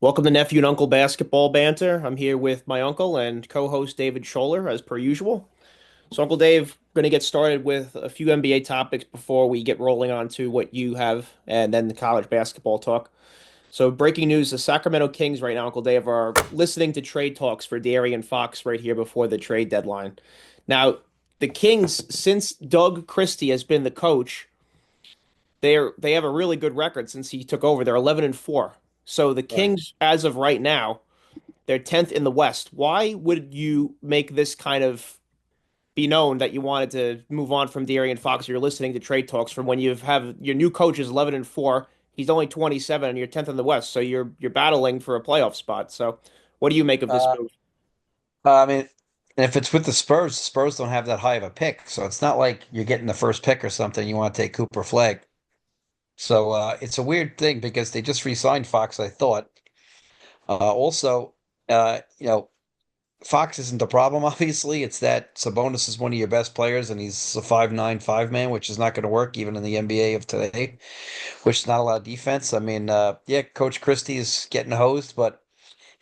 Welcome to Nephew and Uncle Basketball Banter. I'm here with my uncle and co-host David Scholler, as per usual. So, Uncle Dave, going to get started with a few NBA topics before we get rolling on to what you have and then the college basketball talk. So, breaking news, the Sacramento Kings right now, Uncle Dave, are listening to trade talks for De'Aaron Fox right here before the trade deadline. Now, the Kings, since Doug Christie has been the coach, they have a really good record since he took over. They're 11 and 4. So the Right. Kings, as of right now, they're 10th in the West. Why would you make this kind of be known that you wanted to move on from De'Aaron Fox? You're listening to trade talks from when you have your new coach is 11 and 4. He's only 27 and you're 10th in the West. So you're battling for a playoff spot. So what do you make of this Uh, move? I mean, if it's with the Spurs don't have that high of a pick, so it's not like you're getting the first pick or something. You want to take Cooper Flag, so it's a weird thing because they just re-signed Fox. I thought. Also, Fox isn't the problem. Obviously, it's that Sabonis is one of your best players, and he's a 5'9" five man, which is not going to work even in the NBA of today, which is not a lot of defense. I mean, yeah, Coach Christie is getting hosed, but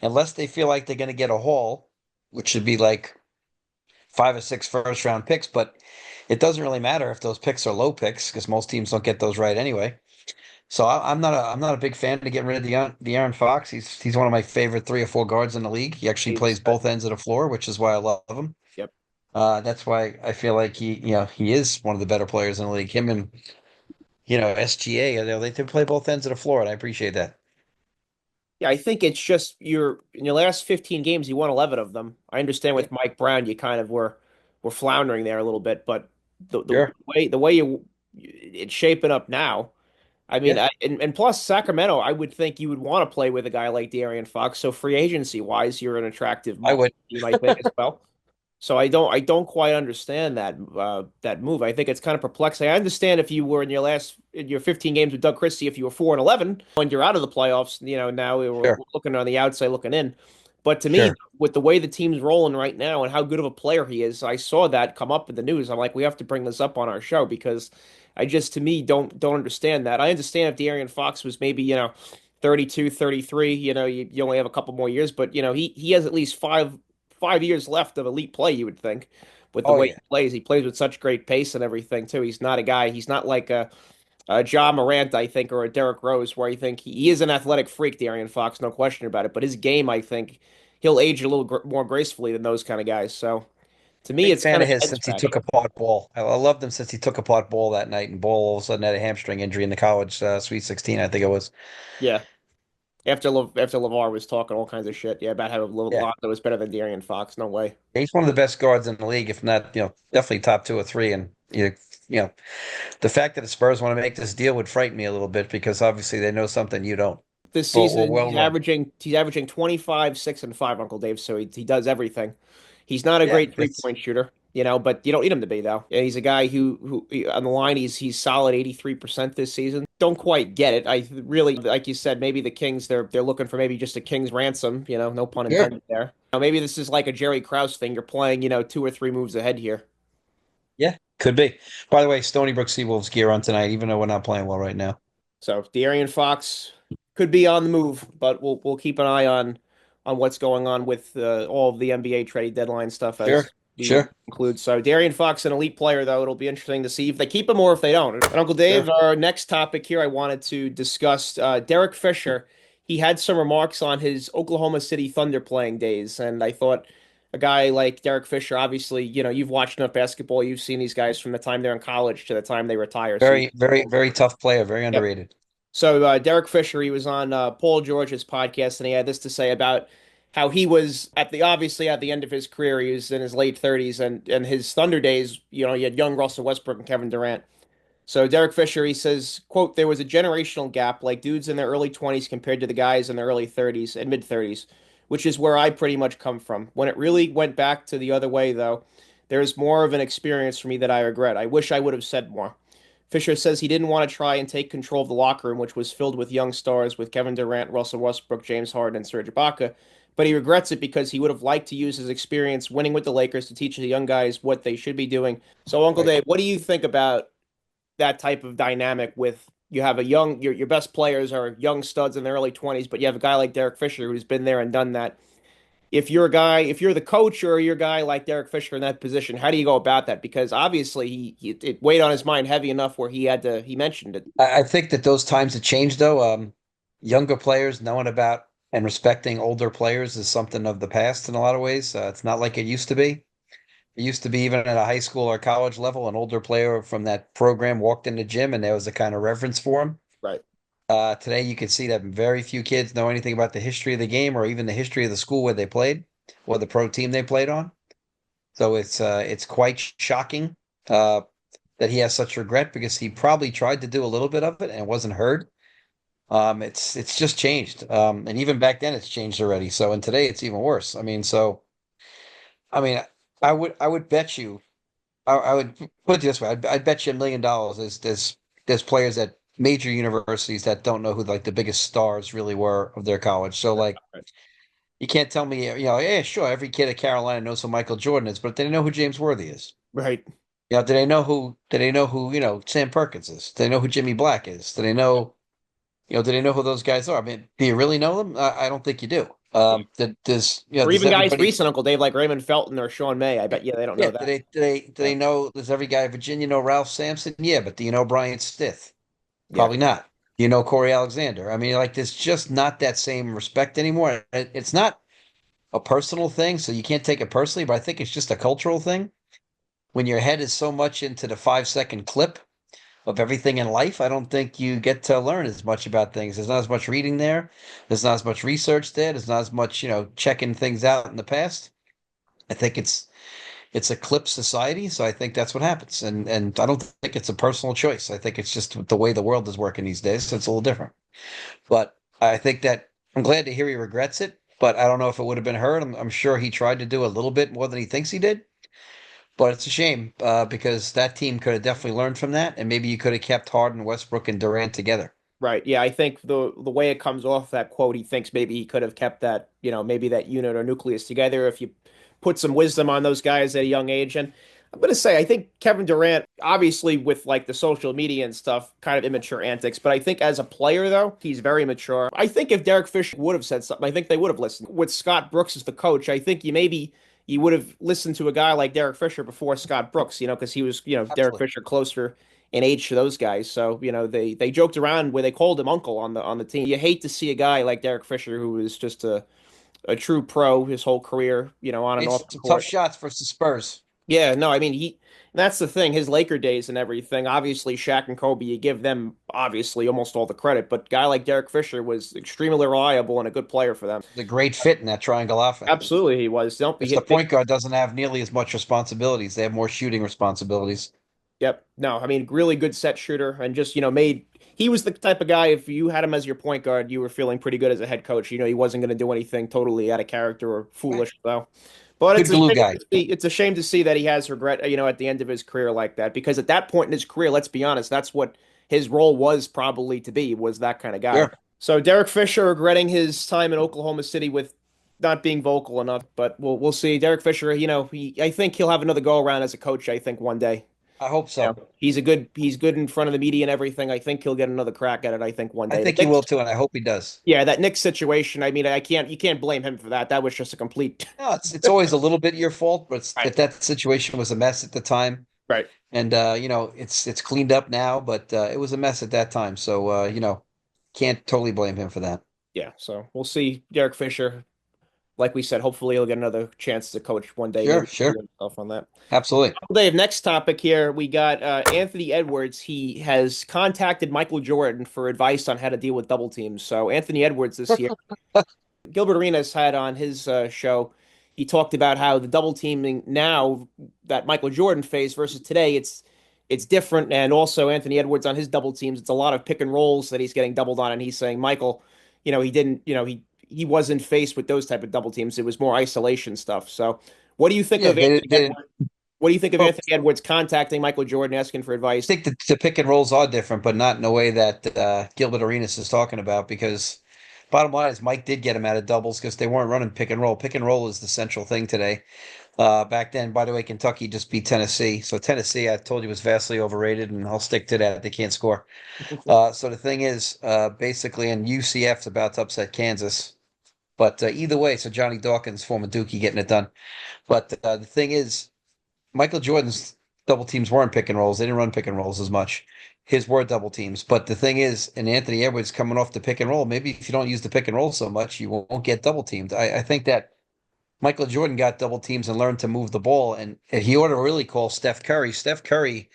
unless they feel like they're going to get a haul, which should be like five or six first round picks, but it doesn't really matter if those picks are low picks because most teams don't get those right anyway. So I'm not a big fan of getting rid of De'Aaron Fox. He's one of my favorite three or four guards in the league. He actually plays He's both ends of the floor, which is why I love him. yep. That's why I feel like he is one of the better players in the league. Him and SGA, they play both ends of the floor, and I appreciate that. Yeah, I think it's just you're in your last 15 games, you won 11 of them. I understand Yeah, with Mike Brown, you kind of were floundering there a little bit, but the sure. way you it's shaping up now. I mean, Yeah, and plus Sacramento, I would think you would want to play with a guy like De'Aaron Fox. So free agency wise, you're an attractive I would. team, I think, as well. So I don't quite understand that move. I think it's kind of perplexing. I understand if you were in your 15 games with Doug Christie, if you were 4 and 11 and you're out of the playoffs, now we're Sure, looking on the outside looking in. But to me, sure. with the way the team's rolling right now and how good of a player he is, I saw that come up in the news. I'm like, we have to bring this up on our show because I just to me don't understand that. I understand if De'Aaron Fox was maybe, 32, 33, you only have a couple more years, but he has at least five years left of elite play, you would think, with the Oh way yeah. he plays. He plays with such great pace and everything too. He's not a guy. He's not like a Ja Morant, I think, or a Derrick Rose, where I think he is an athletic freak, De'Aaron Fox, no question about it. But his game, I think, he'll age a little more gracefully than those kind of guys. So to me, Big it's fan kind of of a his head since he scratch. took apart Ball. I loved him since he took apart Ball that night, and Ball all of a sudden had a hamstring injury in the college Sweet 16, I think it was. Yeah. After LeVar was talking all kinds of shit, yeah, about how Yeah, Lonzo was better than De'Aaron Fox. No way. he's one of the best guards in the league, if not, definitely top two or three. And you know, the fact that the Spurs want to make this deal would frighten me a little bit because obviously they know something you don't. This But we're season well run. he's averaging 25, 6 and 5, Uncle Dave, so he does everything. He's not a Yeah, great it's three-point shooter, but you don't need him to be though. And he's a guy who on the line he's solid 83% this season. Don't quite get it. I really like you said maybe the Kings they're looking for maybe just a King's ransom, no pun sure. intended there. Maybe this is like a Jerry Krause thing. You're playing, two or three moves ahead here. Yeah, could be. By the way, Stony Brook Seawolves gear on tonight, even though we're not playing well right now. So De'Aaron Fox could be on the move, but we'll keep an eye on what's going on with all of the NBA trade deadline stuff Sure, as we sure. conclude. So De'Aaron Fox, an elite player, though it'll be interesting to see if they keep him or if they don't. And Uncle Dave, Sure. our next topic here, I wanted to discuss Derek Fisher. He had some remarks on his Oklahoma City Thunder playing days, and I thought a guy like Derek Fisher, obviously, you've watched enough basketball, you've seen these guys from the time they're in college to the time they retire. So Very, very, very tough player, very yep. underrated. So Derek Fisher, he was on Paul George's podcast, and he had this to say about how he was obviously at the end of his career. He was in his late 30s, and his Thunder days. He had young Russell Westbrook and Kevin Durant. So Derek Fisher, he says, "quote There was a generational gap, like dudes in their early 20s compared to the guys in their early 30s and mid 30s, which is where I pretty much come from. When it really went back to the other way, though, there's more of an experience for me that I regret. I wish I would have said more." Fisher says he didn't want to try and take control of the locker room, which was filled with young stars with Kevin Durant, Russell Westbrook, James Harden, and Serge Ibaka, but he regrets it because he would have liked to use his experience winning with the Lakers to teach the young guys what they should be doing. So, Uncle Right. Dave, what do you think about that type of dynamic with you have your best players are young studs in their early 20s, but you have a guy like Derek Fisher who's been there and done that. If you're the coach or you're a guy like Derek Fisher in that position, how do you go about that? Because obviously it weighed on his mind heavy enough where he mentioned it. I think that those times have changed, though. Younger players knowing about and respecting older players is something of the past in a lot of ways. It's not like it used to be. It used to be even at a high school or college level, an older player from that program walked in the gym and there was a kind of reverence for him. Right. Today, you can see that very few kids know anything about the history of the game or even the history of the school where they played or the pro team they played on. So it's quite shocking that he has such regret because he probably tried to do a little bit of it and it wasn't heard. It's just changed, and even back then it's changed already. So and today it's even worse. I mean, I would bet you I would put it this way. I'd bet you $1 million. There's players at major universities that don't know who like the biggest stars really were of their college. So like you can't tell me, yeah, sure, every kid at Carolina knows who Michael Jordan is, but they know who James Worthy is. Right. Do they know who Sam Perkins is? Do they know who Jimmy Black is? Do they know who those guys are? I mean, do you really know them? I don't think you do. Yeah. Or Does even guys everybody recent Uncle Dave like Raymond Felton or Sean May. I bet they don't know yeah, do that. they Yeah. know does every guy in Virginia know Ralph Sampson? Yeah, but do you know Brian Stith? Yeah. Probably not. Do you know Corey Alexander? I mean, like there's just not that same respect anymore. It's not a personal thing, so you can't take it personally, but I think it's just a cultural thing. When your head is so much into the 5 second clip of everything in life, I don't think you get to learn as much about things. There's not as much reading there. There's not as much research there. There's not as much, checking things out in the past. I think it's a clip society, so I think that's what happens. And I don't think it's a personal choice. I think it's just the way the world is working these days. So it's a little different. But I think that I'm glad to hear he regrets it, but I don't know if it would have been heard. I'm sure he tried to do a little bit more than he thinks he did. But it's a shame because that team could have definitely learned from that, and maybe you could have kept Harden, Westbrook, and Durant together. Right. Yeah, I think the way it comes off that quote, he thinks maybe he could have kept that, maybe that unit or nucleus together if you put some wisdom on those guys at a young age. And I'm gonna say, I think Kevin Durant, obviously with like the social media and stuff, kind of immature antics, but I think as a player though, he's very mature. I think if Derek Fisher would have said something, I think they would have listened. With Scott Brooks as the coach, I think you would have listened to a guy like Derek Fisher before Scott Brooks, because he was, Derek Absolutely. Fisher closer in age to those guys. So, they joked around where they called him uncle on the team. You hate to see a guy like Derek Fisher who is just a true pro his whole career, on and Made off the some tough court. shots versus the Spurs. Yeah, no, I mean that's the thing, his Laker days and everything. Obviously, Shaq and Kobe, you give them obviously almost all the credit, but a guy like Derek Fisher was extremely reliable and a good player for them. The great fit in that triangle offense. Absolutely, he was. Don't be Because the hit big. point guard doesn't have nearly as much responsibilities. They have more shooting responsibilities. Yep. No, I mean, really good set shooter and just, he was the type of guy, if you had him as your point guard, you were feeling pretty good as a head coach. He wasn't going to do anything totally out of character or Right. foolish, though. But Good glue guy. it's a shame to see that he has regret, at the end of his career like that, because at that point in his career, let's be honest, that's what his role was probably to be, was that kind of guy. Sure. So Derek Fisher regretting his time in Oklahoma City with not being vocal enough, but we'll see. Derek Fisher, I think he'll have another go around as a coach, I think one day. I hope Yeah. so. He's good in front of the media and everything. I think he'll get another crack at it, I think one I day. The think he Knicks, will too, and I hope he does. yeah, that Knicks situation, I mean, you can't blame him for that. That was just a complete No, it's always a little bit your fault, but right. that situation was a mess at the time, Right. and it's cleaned up now, but it was a mess at that time. So can't totally blame him for that. Yeah, so we'll see Derek Fisher. Like we said, hopefully he'll get another chance to coach one day, Sure, maybe sure, himself on that. absolutely. Dave, next topic here. We got Anthony Edwards. He has contacted Michael Jordan for advice on how to deal with double teams. So Anthony Edwards this year, Gilbert Arenas had on his show. He talked about how the double teaming now that Michael Jordan faced versus today, it's different. And also Anthony Edwards on his double teams, it's a lot of pick and rolls that he's getting doubled on. And he's saying Michael, he didn't, he wasn't faced with those type of double teams. It was more isolation stuff. So what do you think Yeah, of they, Anthony they didn't. Edwards? What do you think of Well, Anthony Edwards contacting Michael Jordan asking for I advice? think the pick and rolls are different, but not in a way that Gilbert Arenas is talking about. Because bottom line is Mike did get him out of doubles because they weren't running pick and roll. Pick and roll is the central thing today. Back then, by the way, Kentucky just beat Tennessee. So Tennessee, I told you, was vastly overrated, and I'll stick to that. They can't score. So the thing is, basically, and UCF's about to upset Kansas. But either way, so Johnny Dawkins, former Dookie, getting it done. But the thing is, Michael Jordan's double teams weren't pick and rolls. They didn't run pick and rolls as much. His were double teams. But the thing is, and Anthony Edwards coming off the pick and roll, maybe if you don't use the pick and roll so much, you won't get double teamed. I think that Michael Jordan got double teams and learned to move the ball, and he ought to really call Steph Curry. Steph Curry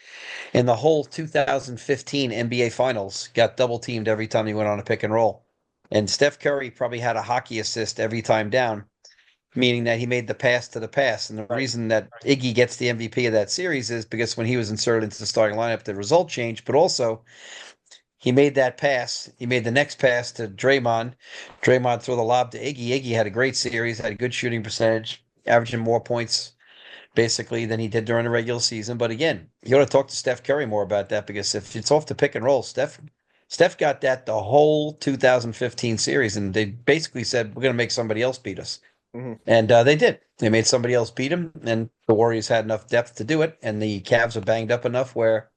in the whole 2015 NBA Finals got double teamed every time he went on a pick and roll. And Steph Curry probably had a hockey assist every time down, meaning that he made the pass to the pass. And the Right. reason that Iggy gets the MVP of that series is because when he was inserted into the starting lineup, the result changed, but also he made that pass. He made the next pass to Draymond. Draymond threw the lob to Iggy. Iggy had a great series, had a good shooting percentage, averaging more points basically than he did during the regular season. But again, you ought to talk to Steph Curry more about that because if it's off the pick and roll, Steph got that the whole 2015 series, and they basically said we're going to make somebody else beat us, Hmm. and they did. They made somebody else beat them, and the Warriors had enough depth to do it, and the Cavs were banged up enough where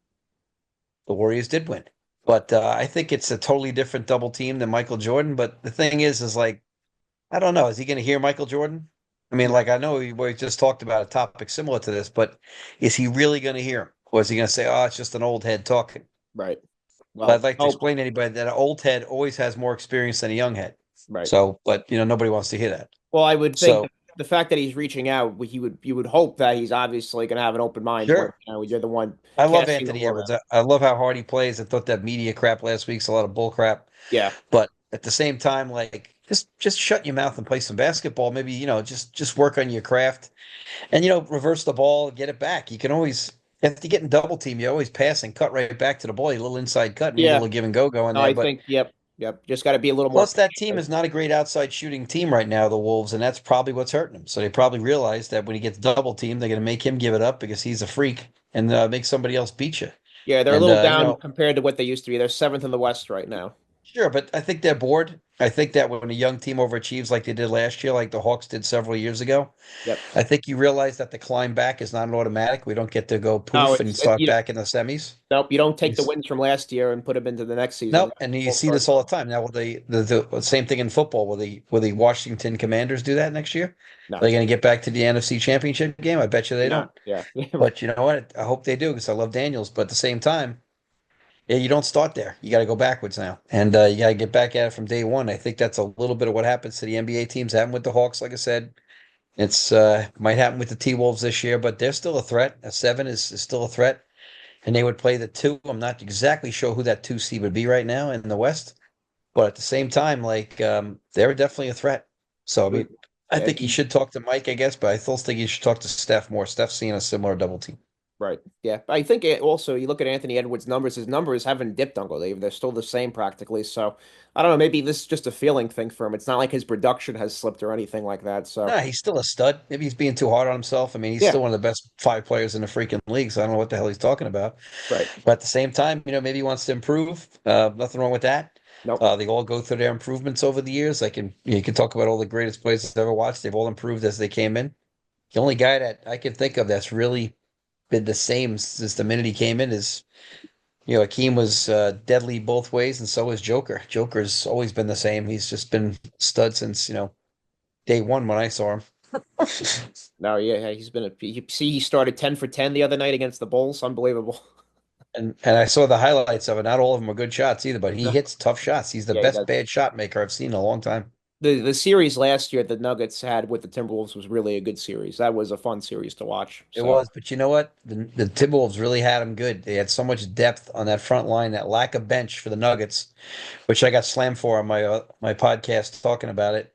the Warriors did win. But I think it's a totally different double team than Michael Jordan. But the thing is like I don't know. Is he going to hear Michael Jordan? I mean, Right. like I know we just talked about a topic similar to this, but is he really going to hear him, or is he going to say, "Oh, it's just an old head talking"? Right. But I'd Well, like to hope. explain to anybody that an old head always has more experience than a young head. Right. So, but nobody wants to hear that. Well, I would think So, that the fact that he's reaching out, he would you would hope that he's obviously going to have an open mind when sure, you're the one I love casting the Anthony vote Edwards. out. I love how hard he plays. I thought that media crap last week's a lot of bull crap. Yeah. But at the same time, like just shut your mouth and play some basketball. Maybe, just work on your craft and reverse the ball, get it back. You can always if you get in double team, you're always passing, cut right back to the ball, a little inside cut, and you get a Yeah. little give and go going No, there. I But think. Yep. Yep. Just got to be a little more plus, that patient. team is not a great outside shooting team right now, the Wolves, and that's probably what's hurting them. So they probably realize that when he gets double teamed, they're going to make him give it up because he's a freak and make somebody else beat you. Yeah, they're a And little down compared to what they used to be. They're seventh in the West right now. sure, but I think they're bored. I think that when a young team overachieves like they did last year, like the Hawks did several years ago, Yep. I think you realize that the climb back is not an automatic. We don't get to go No, poof and it's start you. back in the semis. Nope. You don't take the It's- wins from last year and put them into the next season. Nope, and you We'll see start this all from. the time. Now, will the same thing in football? Will the Washington Commanders do that next year? Are No. they going to get back to the NFC Championship game? I bet you they No. don't. Yeah. But you know what? I hope they do because I love Daniels. But at the same time, yeah, you don't start there. You got to go backwards now, and you got to get back at it from day one. I think that's a little bit of what happens to the NBA teams. Happened with the Hawks, like I said. It's might happen with the T-Wolves this year, but they're still a threat. A seven is still a threat, and they would play the two. I'm not exactly sure who that two seed would be right now in the West, but at the same time, like they're definitely a threat. So I mean, I Yeah. think you should talk to Mike, I guess, but I still think you should talk to Steph more. Steph's seeing a similar double team. Right. Yeah. I think also you look at Anthony Edwards' numbers, his numbers haven't dipped, Uncle Dave. They're still the same practically. So I don't know. Maybe this is just a feeling thing for him. It's not like his production has slipped or anything like that. So Nah, he's still a stud. Maybe he's being too hard on himself. I mean, he's yeah. still one of the best five players in the freaking league, so I don't know what the hell he's talking about. Right. But at the same time, maybe he wants to improve. Nothing wrong with that. Nope. They all go through their improvements over the years. You can talk about all the greatest players I've ever watched. They've all improved as they came in. The only guy that I can think of that's really been the same since the minute he came in is, Akeem was deadly both ways, and so is Joker. Joker's always been the same. He's just been stud since, day one when I saw him. No. Yeah. He's been you see, he started 10 for 10 the other night against the Bulls. Unbelievable. And I saw the highlights of it. Not all of them are good shots either, but he No. hits tough shots. He's the Yeah. He best does. bad shot maker I've seen in a long time. The series last year the Nuggets had with the Timberwolves was really a good series. That was a fun series to watch. It So was, but you know what? The Timberwolves really had him good. They had so much depth on that front line, that lack of bench for the Nuggets, which I got slammed for on my podcast talking about it.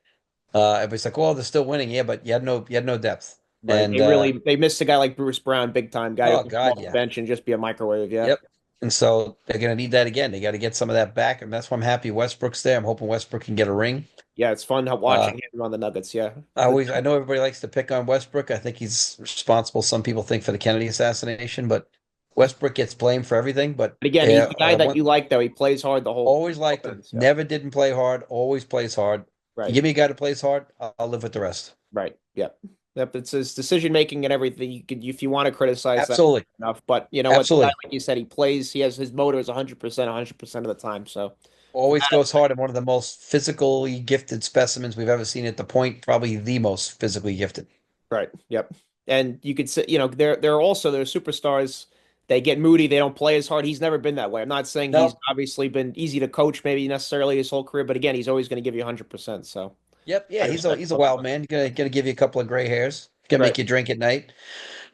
Everybody's like, "Well, they're still winning." Yeah, but you had no depth. right. And They missed a guy like Bruce Brown, big time guy who oh can come God, off the yeah. bench and just be a microwave. Yeah. Yep. And so they're going to need that again. They got to get some of that back, and that's why I'm happy Westbrook's there. I'm hoping Westbrook can get a ring. Yeah, it's fun Uh, watching him on the Nuggets. Yeah. I know everybody likes to pick on Westbrook. I think he's responsible, some people think, for the Kennedy assassination, but Westbrook gets blamed for everything. But But again, he's yeah, the guy that you like, though. He plays hard the whole always liked him. offense. Yeah. Never didn't play hard. Always plays hard. You Right. give me a guy to plays hard, I'll live with the rest. Right. Yeah. Yep, it's his decision making and everything. You could, if you want to criticize that Absolutely. enough, but you know what, the guy, Absolutely. like you said, he plays. He has his motor is 100%, 100% of the time. So from Always that goes hard and one of the most physically gifted specimens we've ever seen at the point, probably the most physically gifted. right. Yep. And you could say, you know, they're also they're superstars. They get moody. They don't play as hard. He's never been that way. I'm not saying he's No. obviously been easy to coach, maybe necessarily his whole career, but again, he's always going to give you 100%. So Yep. Yeah, I he's a respect he's a both of wild them. man. Gonna give you a couple of gray hairs. Gonna Right. make you drink at night.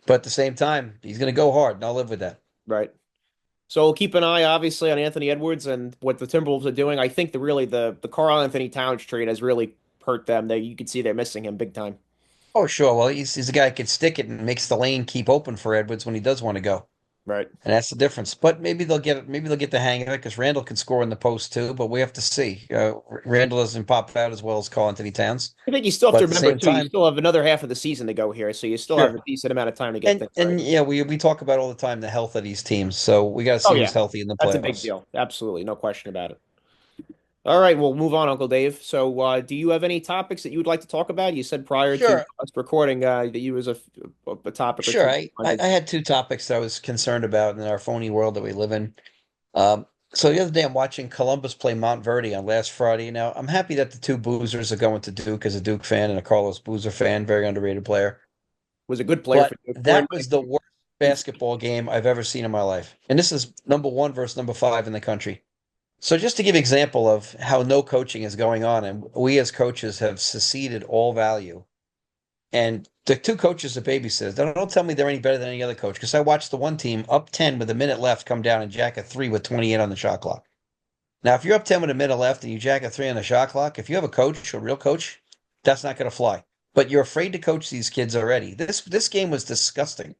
But at the same time, he's gonna go hard, and I'll live with that. Right. So we'll keep an eye, obviously, on Anthony Edwards and what the Timberwolves are doing. I think the Karl Anthony Towns trade has really hurt them. They you can see they're missing him big time. Oh, sure. Well, he's a guy who can stick it and makes the lane keep open for Edwards when he does want to go. Right. And that's the difference. But maybe they'll get the hang of it because Randall can score in the post too. But we have to see. Randall doesn't pop out as well as Karl Anthony Towns. I think you still have But to at the remember same too. You time, still have another half of the season to go here, so you still have sure. a decent amount of time to get And things right. and yeah, we talk about all the time the health of these teams. So we got to Oh see who's yeah, healthy in the that's a big playoffs. deal. Absolutely, no question about it. All right, we'll move on, Uncle Dave. So, do you have any topics that you would like to talk about? You said prior to Sure, us recording that you was a topic or sure. two I, I wanted. I had two topics I was concerned about in our phony world that we live in. So the other day I'm watching Columbus play Montverde on last Friday. Now I'm happy that the two Boozers are going to Duke as a Duke fan and a Carlos Boozer fan, very underrated player. Was a good player But for you. According that to was the worst basketball game I've ever seen in my life. And this is number one versus number five in the country. So just to give example of how no coaching is going on, and we as coaches have seceded all value. And the two coaches are babysitters. Don't tell me they're any better than any other coach because I watched the one team up 10 with a minute left come down and jack a three with 28 on the shot clock. Now, if you're up 10 with a minute left and you jack a three on the shot clock, if you have a coach, a real coach, that's not going to fly. But you're afraid to coach these kids already. This game was disgusting.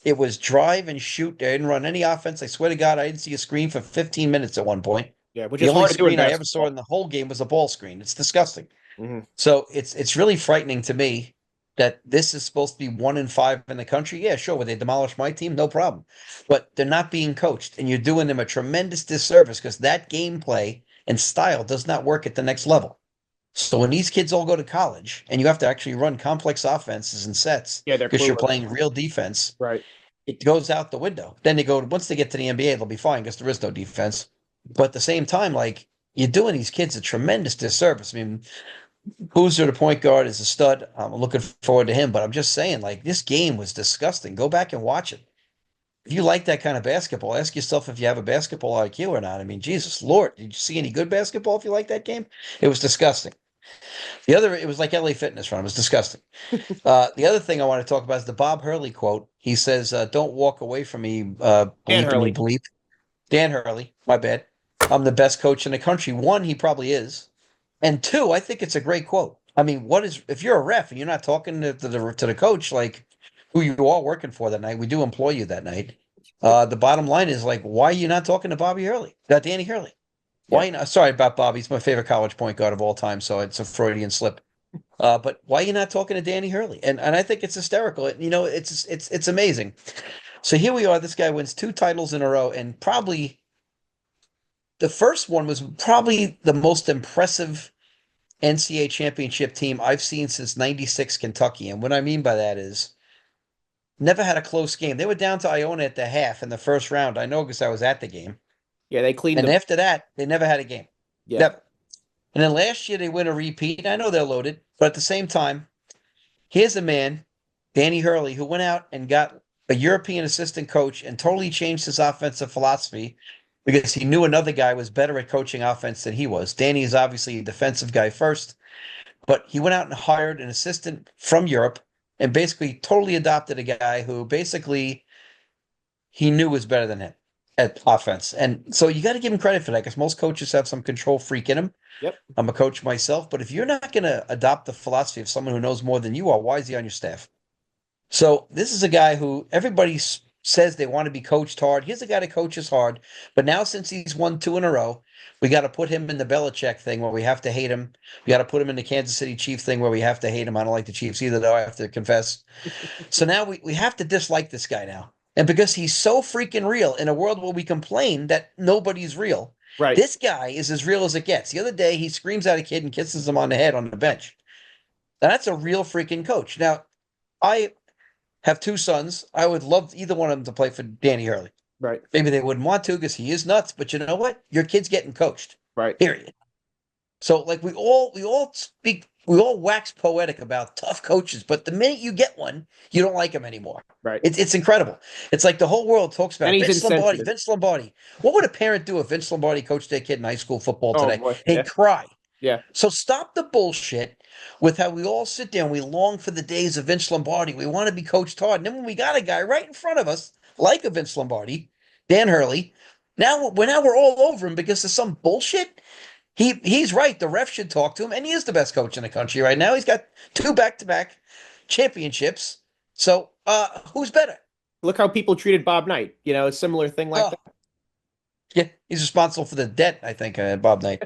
It was drive and shoot. They didn't run any offense. I swear to God, I didn't see a screen for 15 minutes at one point. yeah, which The is only hard to do in screen I ever saw basketball. in the whole game was a ball screen. It's disgusting. Hmm. So it's really frightening to me that this is supposed to be 1-5 in the country. Yeah, sure. Would they demolish my team? No problem. But they're not being coached, and you're doing them a tremendous disservice because that gameplay and style does not work at the next level. So when these kids all go to college and you have to actually run complex offenses and sets Yeah, they're because you're clueless. playing real defense, Right. it goes out the window. Then they go, once they get to the NBA, they'll be fine because there is no defense. But at the same time, like you're doing these kids a tremendous disservice. I mean, Boozer, the point guard, is a stud. I'm looking forward to him, but I'm just saying, like, this game was disgusting. Go back and watch it. If you like that kind of basketball, ask yourself if you have a basketball IQ or not. I mean, Jesus Lord, did you see any good basketball if you like that game? It was disgusting. It was like LA Fitness run. It was disgusting. The other thing I want to talk about is the Bob Hurley quote. He says, "Don't walk away from me, Dan bleeping Hurley. bleep." Dan Hurley, my bad. I'm the best coach in the country. One, he probably is. And two, I think it's a great quote. I mean, what is if you're a ref and you're not talking to the coach like who you are working for that night? We do employ you that night. The bottom line is like, why are you not talking to Bobby Hurley? Danny Hurley. Yeah. Why not? Sorry about Bobby. He's my favorite college point guard of all time, so it's a Freudian slip. But why are you not talking to Danny Hurley? And I think it's hysterical. It's amazing. So here we are. This guy wins two titles in a row, and probably the first one was probably the most impressive NCAA championship team I've seen since '96 Kentucky. And what I mean by that is never had a close game. They were down to Iona at the half in the first round. I know because I was at the game. Yeah, they cleaned And them. after that, they never had a game. Yeah. Never. And then last year they win a repeat. I know they're loaded, but at the same time, here's a man, Danny Hurley, who went out and got a European assistant coach and totally changed his offensive philosophy because he knew another guy was better at coaching offense than he was. Danny is obviously a defensive guy first, but he went out and hired an assistant from Europe and basically totally adopted a guy who basically he knew was better than him at offense. And so you got to give him credit for that because most coaches have some control freak in them. Yep. I'm a coach myself, but if you're not going to adopt the philosophy of someone who knows more than you are, why is he on your staff? So this is a guy who everybody says they want to be coached hard. He's a guy that coaches hard, but now since he's won two in a row, we got to put him in the Belichick thing where we have to hate him. We got to put him in the Kansas City Chief thing where we have to hate him. I don't like the Chiefs either, though, I have to confess. So now we have to dislike this guy now. And because he's so freaking real in a world where we complain that nobody's real, Right. this guy is as real as it gets. The other day, he screams at a kid and kisses him on the head on the bench. Now, that's a real freaking coach. Now, I have two sons. I would love either one of them to play for Danny Hurley. Right. Maybe they wouldn't want to because he is nuts, but you know what? Your kid's getting coached. Right. Period. So like we all wax poetic about tough coaches, but the minute you get one, you don't like him anymore. Right. It's incredible. It's like the whole world talks And about he's Vince Lombardi, insensitive. Vince Lombardi. What would a parent do if Vince Lombardi coached their kid in high school football Oh today? boy. Yeah. They'd cry. Yeah. So stop the bullshit with how we all sit there and we long for the days of Vince Lombardi. We want to be coached hard. And then when we got a guy right in front of us, like a Vince Lombardi, Dan Hurley, now we're all over him because of some bullshit. He's right. The ref should talk to him, and he is the best coach in the country right now. He's got two back-to-back championships. So who's better? Look how people treated Bob Knight. A similar thing like Oh, that. yeah, he's responsible for the debt, I think, Bob Knight.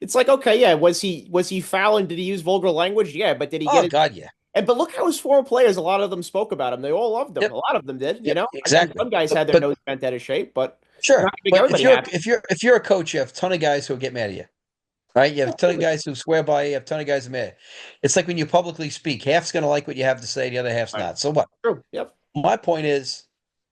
It's like, okay, yeah, was he foul and did he use vulgar language? Yeah, but did he get Oh it? God, yeah. But look how his former players, a lot of them spoke about him. They all loved him. A Yep, lot of them did, yep, I think exactly. some guys But had their but nose bent out of shape, but not sure. to make But everybody happy. if you're a coach, you have a ton of guys who get mad at you. Right? You have a ton of Absolutely. guys who swear by you, you have a ton of guys who mad. It's like when you publicly speak, half's gonna like what you have to say, the other half's Right. not. So what? True. Yep. My point is,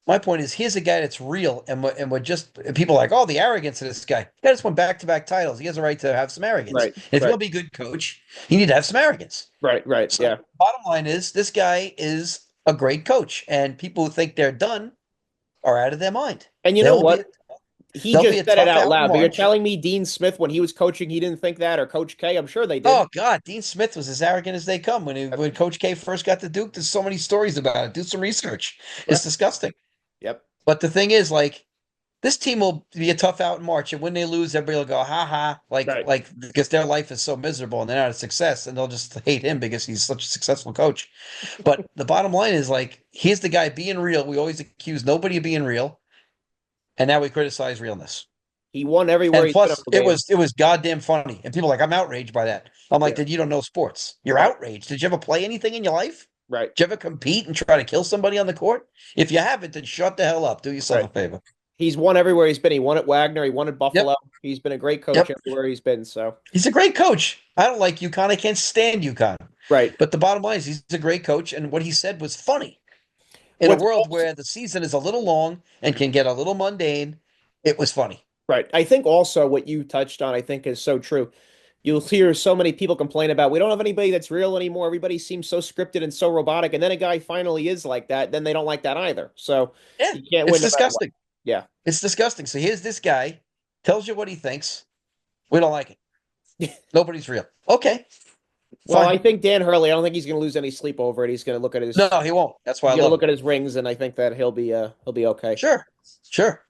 my point is, here's a guy that's real, and we're just people are like, oh, the arrogance of this guy. He just won back-to-back titles. He has a right to have some arrogance. Right. And if you Right. want to be a good coach, you need to have some arrogance. Right. Right. So, Yeah. bottom line is, this guy is a great coach, and people who think they're done are out of their mind. And you know They'll be what? a, He they'll be just a said it tough out out in loud, but you're March. telling me Dean Smith, when he was coaching, he didn't think that, or Coach K? I'm sure they did. Oh God, Dean Smith was as arrogant as they come when Coach K first got to Duke. There's so many stories about it. Do some research. It's Yep. disgusting. Yep. But the thing is, like, this team will be a tough out in March, and when they lose, everybody will go, ha ha, Right. like because their life is so miserable and they're not a success, and they'll just hate him because he's such a successful coach. But the bottom line is, like, he's the guy being real. We always accuse nobody of being real, and now we criticize realness. He won everywhere And he's been, plus, Uncle it Dave. was it was goddamn funny. And people are like, I'm outraged by that. I'm like, Yeah. then you don't know sports. You're Right. outraged. Did you ever play anything in your life? Right. Did you ever compete and try to kill somebody on the court? If you haven't, then shut the hell up. Do yourself Right. a favor. He's won everywhere he's been. He won at Wagner. He won at Yep. Buffalo. He's been a great coach Yep. everywhere he's been. So, He's a great coach. I don't like UConn. I can't stand UConn. right. But the bottom line is he's a great coach, and what he said was funny. In a What's world also, where the season is a little long and can get a little mundane, it was funny. right. I think also what you touched on, I think is so true. You'll hear so many people complain about we don't have anybody that's real anymore. Everybody seems so scripted and so robotic. And then a guy finally is like that. Then they don't like that either. So Yeah, you can't it's win no matter what. disgusting. Yeah. It's disgusting. So here's this guy, tells you what he thinks. We don't like it. Nobody's real. Okay, Well, fine. I think Dan Hurley, I don't think he's going to lose any sleep over it. He's going to look at No, his he won't. That's why he's I going to love look him. at his rings, and I think that he'll be okay. Sure, sure.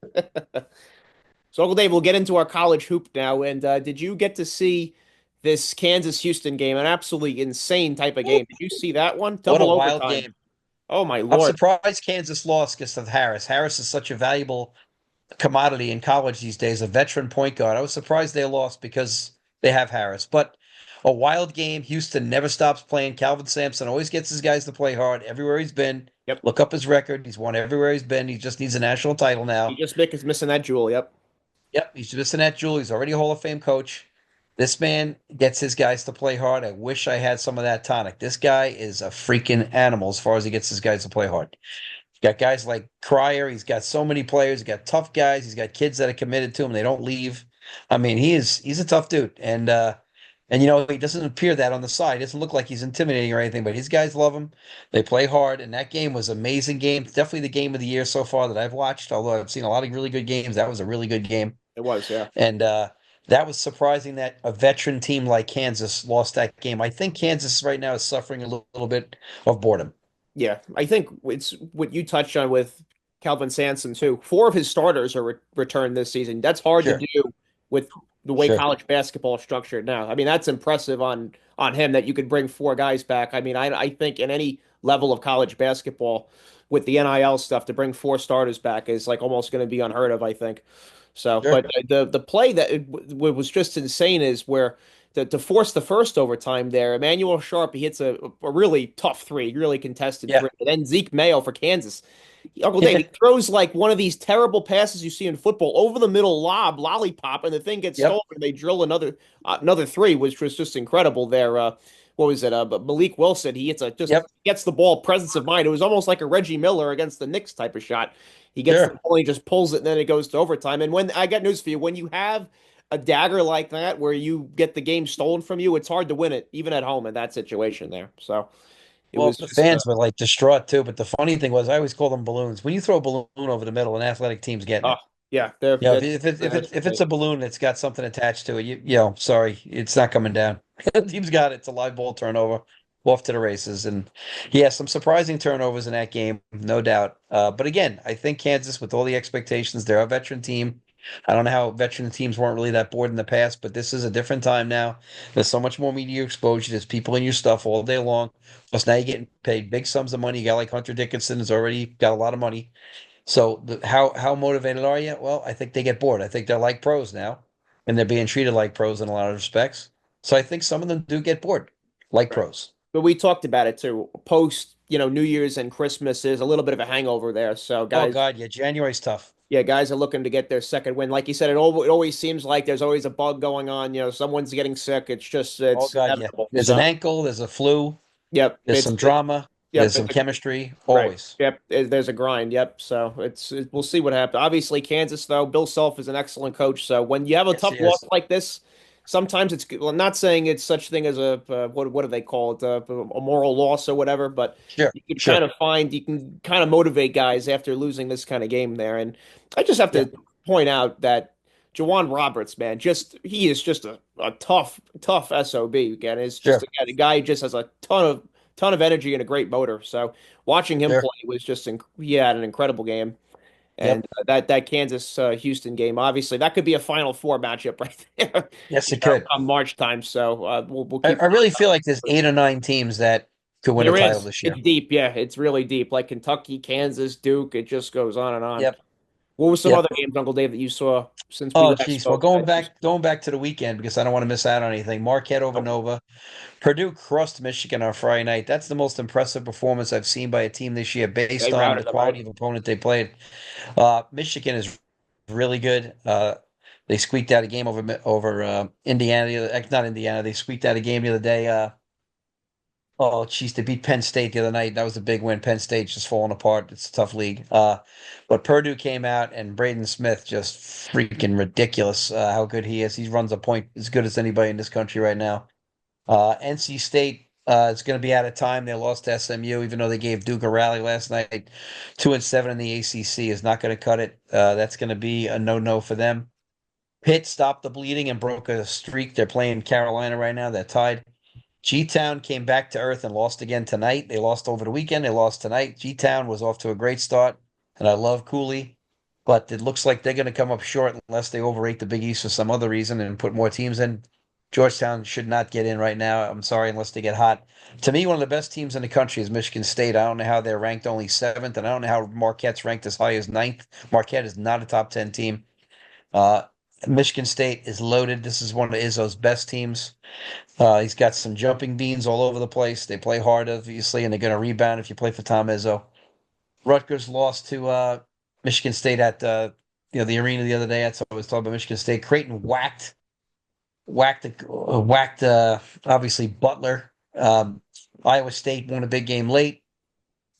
So, Uncle Dave, we'll get into our college hoop now. And did you get to see this Kansas Houston game? An absolutely insane type of game. Did you see that one? What a Double wild overtime. game. Oh my I'm Lord. surprised Kansas lost because of Harris. Harris is such a valuable commodity in college these days, a veteran point guard. I was surprised they lost because they have Harris. But a wild game. Houston never stops playing. Calvin Sampson always gets his guys to play hard everywhere he's been. Yep. Look up his record. He's won everywhere he's been. He just needs a national title He now. just is missing that jewel. Yep. Yep, he's missing that jewel. He's already a Hall of Fame coach. This man gets his guys to play hard. I wish I had some of that tonic. This guy is a freaking animal as far as he gets his guys to play hard. He's got guys like Cryer. He's got so many players. He's got tough guys. He's got kids that are committed to him. They don't leave. I mean, he's a tough dude. And he doesn't appear that on the side. It doesn't look like he's intimidating or anything, but his guys love him. They play hard, and that game was an amazing game. It's definitely the game of the year so far that I've watched, although I've seen a lot of really good games. That was a really good game. It was. Yeah. And that was surprising that a veteran team like Kansas lost that game. I think Kansas right now is suffering a little bit of boredom. Yeah. I think it's what you touched on with Calvin Sanson too. Four of his starters are returned this season. That's hard to Sure, do with the way sure, college basketball is structured now. I mean, that's impressive on him that you could bring four guys back. I mean, I think in any level of college basketball with the NIL stuff to bring four starters back is like almost going to be unheard of, I think. So, sure. but the play that was just insane is where to force the first overtime there, Emmanuel Sharp, he hits a really tough three, really contested Yeah, three. And then Zeke Mayo for Kansas. Uncle Dave, yeah, he throws like one of these terrible passes you see in football over the middle lollipop, and the thing gets yep. stolen. And they drill another three, which was just incredible there. what was it? But Malik Wilson, he just Yep, gets the ball, presence of mind. It was almost like a Reggie Miller against the Knicks type of shot. He gets the sure. ball, he just pulls it, and then it goes to overtime. And when I got news for you, when you have a dagger like that where you get the game stolen from you, it's hard to win it, even at home in that situation there. So it Well, was the just fans were like distraught too. But the funny thing was, I always call them balloons. When you throw a balloon over the middle, an athletic team's getting oh it. yeah, they're You know, that's if it's a balloon that's got something attached to it, you know, sorry, it's not coming down. The team's got it. It's a live ball turnover, off to the races, and yeah, some surprising turnovers in that game, no doubt. But again, I think Kansas, with all the expectations, they're a veteran team. I don't know how veteran teams weren't really that bored in the past, but this is a different time now. There's so much more media exposure. There's people in your stuff all day long. Plus, now you're getting paid big sums of money. You got like Hunter Dickinson has already got a lot of money. So how motivated are you? Well, I think they get bored. I think they're like pros now, and they're being treated like pros in a lot of respects. So I think some of them do get bored, like right. pros. But we talked about it too. Post, New Year's and Christmas is a little bit of a hangover there. So Oh guys, God, yeah, January's tough. yeah, guys are looking to get their second win. Like you said, it always seems like there's always a bug going on. Someone's getting sick. Oh It's God, yeah. inevitable. There's an So, ankle, there's a flu, yep, there's some drama, yep, there's some chemistry, right. always. Yep, there's a grind. Yep. So we'll see what happens. Obviously, Kansas though, Bill Self is an excellent coach. So when you have a Yes, tough he loss is. like this, sometimes it's well, I'm not saying it's such thing as a what do they call it, a moral loss or whatever, but Sure, sure. you can kind of motivate guys after losing this kind of game there. And I just have Yeah, to point out that Jawan Roberts, man, he is just a tough SOB. Again, is just sure, again, a guy who just has a ton of energy and a great motor. So watching him sure. play was he had an incredible game. And Yep. that Kansas Houston game, obviously, that could be a Final Four matchup right there, Yes, it could. come March time. So we'll I, keep. I really feel like there's 8 or 9 teams that could win a There title is. this year. It's deep. Yeah, it's really deep. Like Kentucky, Kansas, Duke. It just goes on and on. Yep, What were some yep. other games, Uncle Dave, that you saw since we Oh, last geez. Well, spoke? going back to the weekend because I don't want to miss out on anything. Marquette over Oh, Nova. Purdue crushed Michigan on Friday night. That's the most impressive performance I've seen by a team this year based they on the routed them, right? quality of opponent they played. Michigan is really good. They squeaked out a game over Indiana. Not Indiana. They squeaked out a game the other day. Oh, geez, they beat Penn State the other night. That was a big win. Penn State's just falling apart. It's a tough league. But Purdue came out and Braden Smith just freaking ridiculous. How good he is. He runs a point as good as anybody in this country right now. NC State is going to be out of time. They lost to SMU, even though they gave Duke a rally last night. 2-7 in the ACC is not going to cut it. That's going to be a no-no for them. Pitt stopped the bleeding and broke a streak. They're playing Carolina right now. They're tied. G-Town came back to earth and lost again tonight. They lost over the weekend. They lost tonight. G-Town was off to a great start, and I love Cooley, but it looks like they're going to come up short unless they overrate the Big East for some other reason and put more teams in. Georgetown should not get in right now. I'm sorry, unless they get hot. To me, one of the best teams in the country is Michigan State. I don't know how they're ranked only seventh, and I don't know how Marquette's ranked as high as ninth. Marquette is not a top 10 team. Uh, Michigan State is loaded. This is one of Izzo's best teams. He's got some jumping beans all over the place. They play hard, obviously, and they're going to rebound if you play for Tom Izzo. Rutgers lost to Michigan State at the arena the other day. That's what I was talking about. Michigan State. Creighton whacked obviously Butler. Iowa State won a big game late.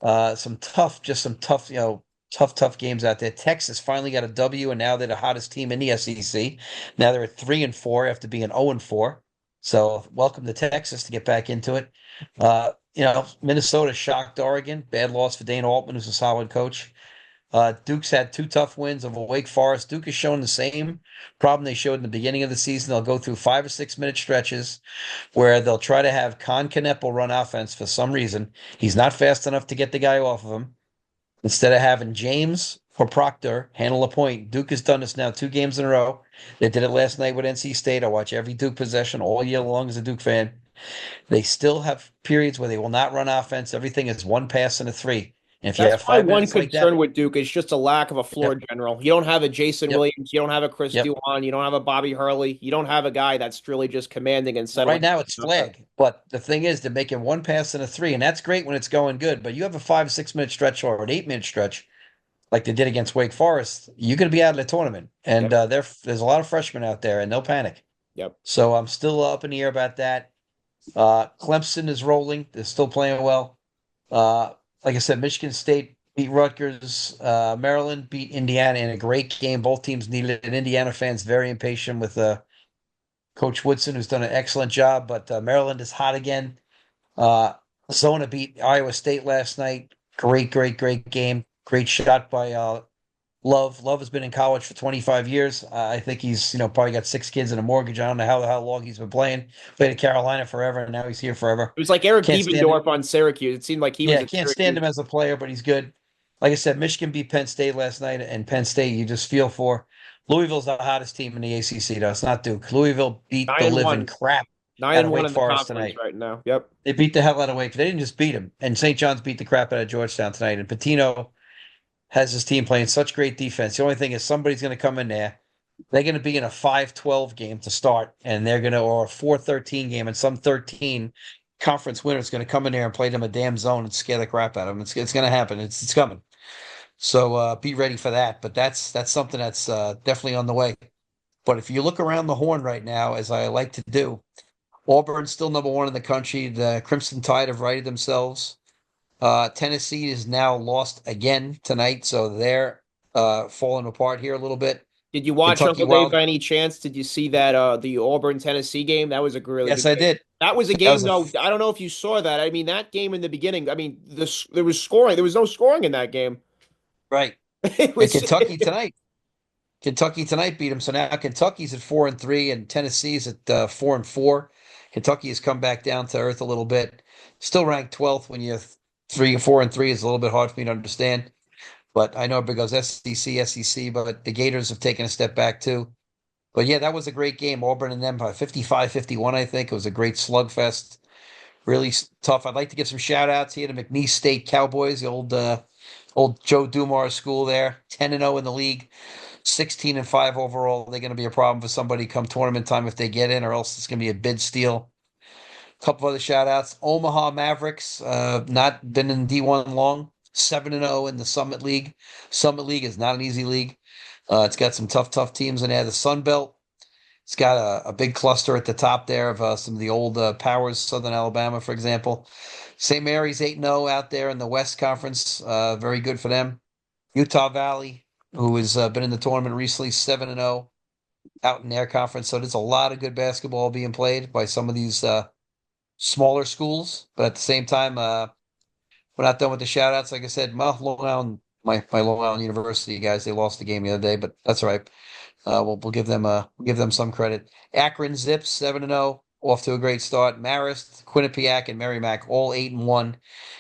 Some tough, tough games out there. Texas finally got a W, and now they're the hottest team in the SEC. Now they're at 3-4 after being 0-4. So welcome to Texas to get back into it. Minnesota shocked Oregon. Bad loss for Dana Altman, who's a solid coach. Duke's had 2 tough wins over Wake Forest. Duke has shown the same problem they showed in the beginning of the season. They'll go through 5 or 6 minute stretches where they'll try to have Con Kneppel run offense for some reason. He's not fast enough to get the guy off of him. Instead of having James or Proctor handle a point, Duke has done this now 2 games in a row. They did it last night with NC State. I watch every Duke possession all year long as a Duke fan. They still have periods where they will not run offense. Everything is one pass and a three. And if you That's have my five one minutes like that, concern with Duke is just a lack of a floor yep, general. You don't have a Jason yep, Williams, you don't have a Chris yep. Duhon, you don't have a Bobby Hurley, you don't have a guy that's really just commanding and Right settling now it's the offense. flag, but the thing is they're making one pass and a three, and that's great when it's going good. But you have a 5 or 6 minute stretch or an 8 minute stretch like they did against Wake Forest, you're going to be out of the tournament. And there's a lot of freshmen out there, and they'll panic. Yep. So I'm still up in the air about that. Clemson is rolling. They're still playing well. Uh, like I said, Michigan State beat Rutgers. Maryland beat Indiana in a great game. Both teams needed it. And Indiana fans very impatient with Coach Woodson, who's done an excellent job. But Maryland is hot again. Uh, Zona beat Iowa State last night. Great, great, great game. Great shot by Love. Love has been in college for 25 years. I think he's, probably got 6 kids and a mortgage. I don't know how long he's been playing. Played at Carolina forever, and now he's here forever. It was like Eric Can't stand him. Biebendorf on Syracuse. It seemed like he was Yeah, at can't stand Syracuse. him as a player, but he's good. Like I said, Michigan beat Penn State last night, and Penn State you just feel for. Louisville's the hottest team in the ACC, though. It's not Duke. Louisville beat Nine the and living one. crap Nine out and of one Wake in the Forest conference tonight. right now. Yep. They beat the hell out of Wake. They didn't just beat him, and St. John's beat the crap out of Georgetown tonight. And Patino has his team playing such great defense. The only thing is somebody's going to come in there. They're going to be in a 5-12 game to start, and they're going to, or a 4-13 game, and some 13 conference winner is going to come in there and play them a damn zone and scare the crap out of them. It's going to happen. It's coming. So be ready for that. But that's something that's definitely on the way. But if you look around the horn right now, as I like to do, Auburn's still number one in the country. The Crimson Tide have righted themselves. Tennessee is now lost again tonight, so they're falling apart here a little bit. Did you watch Kentucky Uncle Dave Wild. by any chance? Did you see that the Auburn Tennessee game? That was a really Yes, good I game. did. That was a That game was a though. I don't know if you saw that. I mean, that game in the beginning. I mean, there was scoring. There was no scoring in that game. right. It And was. Kentucky tonight beat them. So now Kentucky's at 4-3, and Tennessee's at 4-4. Kentucky has come back down to earth a little bit. Still ranked 12th when you're 3 or 4-3 is a little bit hard for me to understand. But I know because SEC, SEC, but the Gators have taken a step back too. But yeah, that was a great game. Auburn and them by 55-51, I think. It was a great slugfest. Really tough. I'd like to give some shout outs here to McNeese State Cowboys, the old Joe Dumars school there, 10-0 in the league, 16-5 overall. They're going to be a problem for somebody come tournament time if they get in, or else it's going to be a bid steal. A couple other shout outs. Omaha Mavericks, not been in D1 long, 7-0 in the Summit League. Summit League is not an easy league. It's got some tough teams in there. The Sun Belt, it's got a big cluster at the top there of some of the old powers, Southern Alabama, for example. St. Mary's 8-0 out there in the West Conference. Very good for them. Utah Valley, who has been in the tournament recently, 7-0 out in their conference. So there's a lot of good basketball being played by some of these smaller schools. But at the same time, we're not done with the shout outs. Like I said, Long Island, my Long Island University guys, they lost the game the other day, but that's all right. We'll give them some credit. Akron Zips 7-0, off to a great start. Marist, Quinnipiac, and Merrimack all 8-1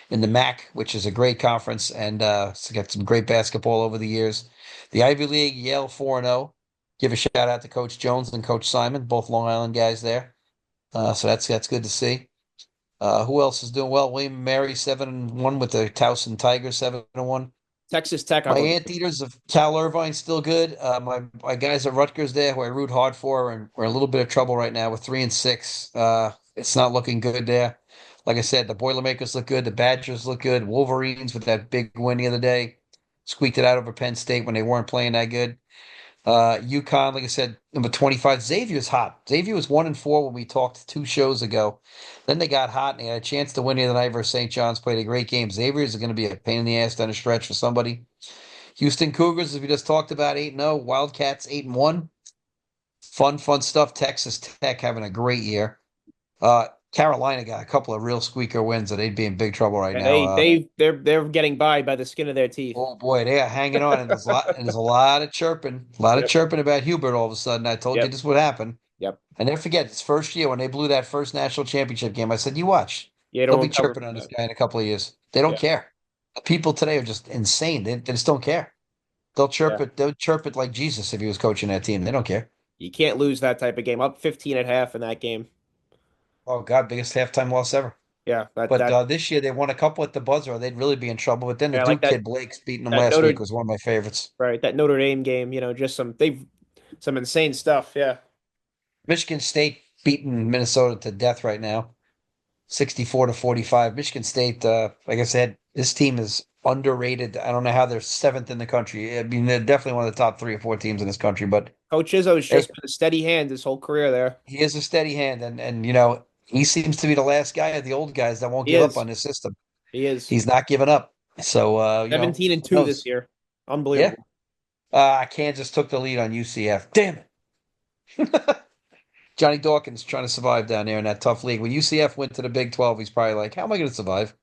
in the MAC, which is a great conference, and it's got some great basketball over the years. The Ivy League, Yale 4-0. Give a shout out to Coach Jones and Coach Simon, both Long Island guys there. So that's good to see. Who else is doing well? William and Mary 7-1 with the Towson Tigers 7-1. Texas Tech, I My believe. Anteaters of Cal Irvine's still good. My guys at Rutgers there, who I root hard for, and we're in a little bit of trouble right now with 3-6. It's not looking good there. Like I said, the Boilermakers look good. The Badgers look good. Wolverines with that big win the other day squeaked it out over Penn State when they weren't playing that good. UConn, like I said, number 25. Xavier's hot. Xavier was 1-4 when we talked 2 shows ago. Then they got hot and they had a chance to win the other night versus St. John's. Played a great game. Xavier's is going to be a pain in the ass down the stretch for somebody. Houston Cougars, as we just talked about, 8-0. Wildcats 8-1. Fun stuff. Texas Tech having a great year. Carolina got a couple of real squeaker wins, and they'd be in big trouble right And now. they're getting by the skin of their teeth. Oh boy, they are hanging on, and there's a lot of chirping, Yep. about Hubert. All of a sudden, I told you Yep. this would happen. Yep. I never forget his first year when they blew that first national championship game. I said, "You watch, Yeah, they'll don't be recover chirping from on this that. guy in a couple of years. They don't Yeah. care. People today are just insane. They just don't care. They'll chirp Yeah. it. They'll chirp it like Jesus if he was coaching that team. They don't care. You can't lose that type of game. Up 15 at half in that game. Oh God, biggest halftime loss ever. Yeah, But this year they won a couple at the buzzer, or they'd really be in trouble. But then the yeah, like Duke kid Blake's beating them that last week Notre was one of my favorites. right, that Notre Dame game, just they've some insane stuff. Yeah. Michigan State beating Minnesota to death right now, 64-45. Michigan State, like I said, this team is underrated. I don't know how they're seventh in the country. I mean, they're definitely one of the top 3 or 4 teams in this country, but Coach Izzo's hey, just been a steady hand his whole career there. he is a steady hand, and he seems to be the last guy of the old guys that won't He give up is. on his system. He is. He's not giving up. So, 17-2 who this knows? year. Yeah. Unbelievable. Kansas took the lead on UCF. Damn it. Johnny Dawkins trying to survive down there in that tough league. When UCF went to the Big 12, he's probably like, how am I going to survive?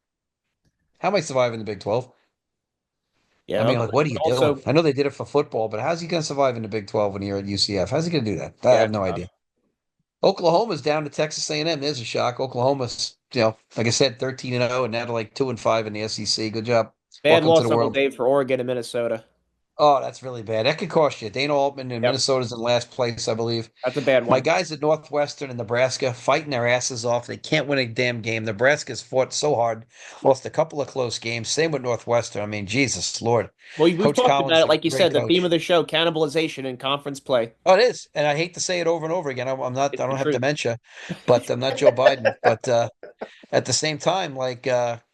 How am I surviving the Big 12? I Yeah, mean, Uncle like, what are David you doing? also. I know they did it for football, but how's he going to survive in the Big 12 when you're at UCF? How's he going to do that? I Yeah, have it's no tough. idea. Oklahoma's down to Texas A&M. There's a shock. Oklahoma's, like I said, 13-0, and now they're like 2-5 in the SEC. Good job. Bad Welcome to loss, the Uncle world. Dave, for Oregon and Minnesota. Oh, that's really bad. That could cost you. Dana Altman in Yep, Minnesota's in last place, I believe. that's a bad My one. guys at Northwestern and Nebraska fighting their asses off. They can't win a damn game. Nebraska's fought so hard, lost a couple of close games. Same with Northwestern. I mean, Jesus Lord. Well, we've Coach talked Collins about is it, a like you great said, the theme coach. of the show, cannibalization in conference play. Oh, it is. And I hate to say it over and over again. I'm not, It's I the don't have truth. dementia, but I'm not Joe Biden. But at the same time, like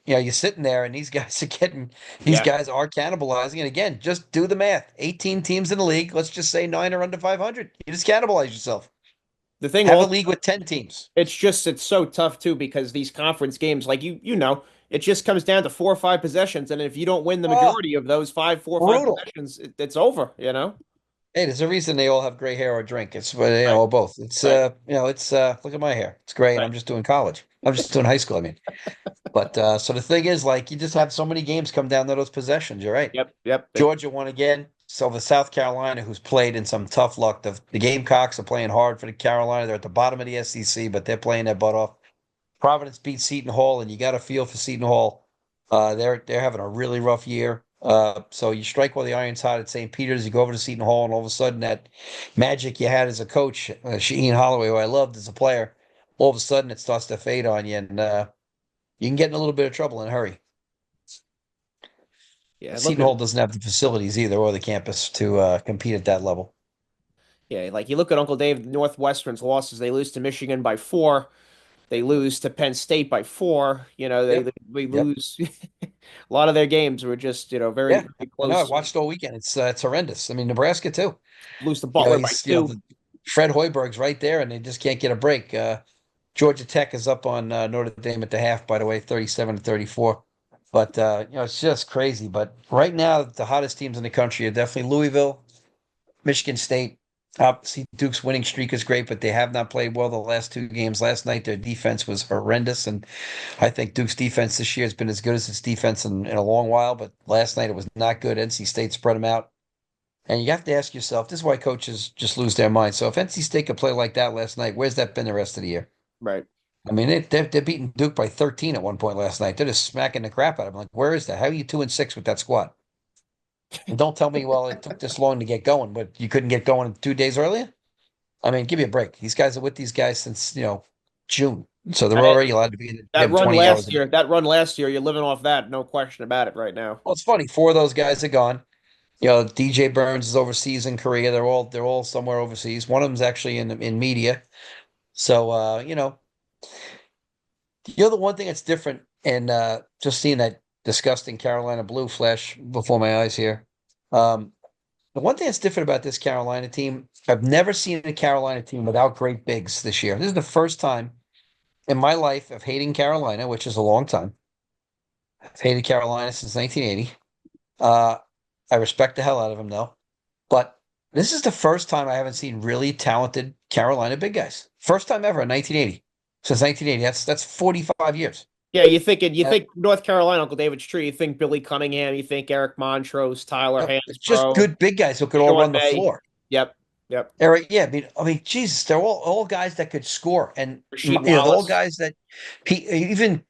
you're sitting there and these Yeah. guys are cannibalizing. And again, just do the math. 18 teams in the league. Let's just say nine are under 500. You just cannibalize yourself. The thing Have a also, league with 10 teams. it's so tough too because these conference games, like it just comes down to 4 or 5 possessions, and if you don't win the Oh, majority of those 4 or 5 brutal. possessions, it's over. Hey, there's a reason they all have gray hair or drink. It's Right, both. It's right, it's look at my hair. It's gray and right. I'm just doing college. I'm just doing high school, I mean. But so the thing is, like, you just have so many games come down to those possessions. You're right. Yep, yep. Georgia won again. So the South Carolina, who's played in some tough luck. The Gamecocks are playing hard for the Carolina. They're at the bottom of the SEC, but they're playing their butt off. Providence beat Seton Hall, and you got to feel for Seton Hall. They're having a really rough year. So you strike while the iron's hot at St. Peter's. You go over to Seton Hall, and all of a sudden that magic you had as a coach, Shaheen Holloway, who I loved as a player, all of a sudden it starts to fade on you, and you can get in a little bit of trouble in a hurry. Yeah, look Seton at Hall doesn't have the facilities either or the campus to compete at that level. yeah, like you look at Uncle Dave, Northwestern's losses. They lose to Michigan by 4. They lose to Penn State by 4. Yep. They Yep. lose. A lot of their games were just very, Yeah. very I know. I close. watched all weekend. It's horrendous. I mean, Nebraska too. Lose to Butler by He's 2. Fred Hoiberg's right there, and they just can't get a break. Georgia Tech is up on Notre Dame at the half, by the way, 37-34. But it's just crazy. But right now, the hottest teams in the country are definitely Louisville, Michigan State. Obviously, Duke's winning streak is great, but they have not played well the last two games. Last night, their defense was horrendous, and I think Duke's defense this year has been as good as its defense in a long while. But last night, it was not good. NC State spread them out. And you have to ask yourself, this is why coaches just lose their mind. So if NC State could play like that last night, where's that been the rest of the year? Right. I mean, they're beating Duke by 13 at one point last night. They're just smacking the crap out of them. Like, where is that? How are you 2-6 with that squad? And don't tell me, well, it took this long to get going, but you couldn't get going 2 days earlier? I mean, give me a break. These guys are with these guys since, June. So they're That, already allowed to be in the that gym run 20 hours last a day. year, you're living off that, no question about it right now. Well, it's funny. Four of those guys are gone. DJ Burns is overseas in Korea. They're all somewhere overseas. One of them's actually in media. So the one thing that's different, and just seeing that disgusting Carolina blue flash before my eyes here. Um, the one thing that's different about this Carolina team, I've never seen a Carolina team without great bigs this year. This is the first time in my life of hating Carolina, which is a long time. I've hated Carolina since 1980. Uh, I respect the hell out of them though. But this is the first time I haven't seen really talented Carolina big guys. First time ever in 1980. Since 1980. That's 45 years. Yeah, you Uh, think North Carolina, Uncle David's tree, you think Billy Cunningham, you think Eric Montrose, Tyler just Hansbrough, good big guys who could all Sean run the May. floor. Yep, yep. Eric, yeah, I mean, Jesus, they're all guys that could score, and Rasheed they're all Wallace. guys that even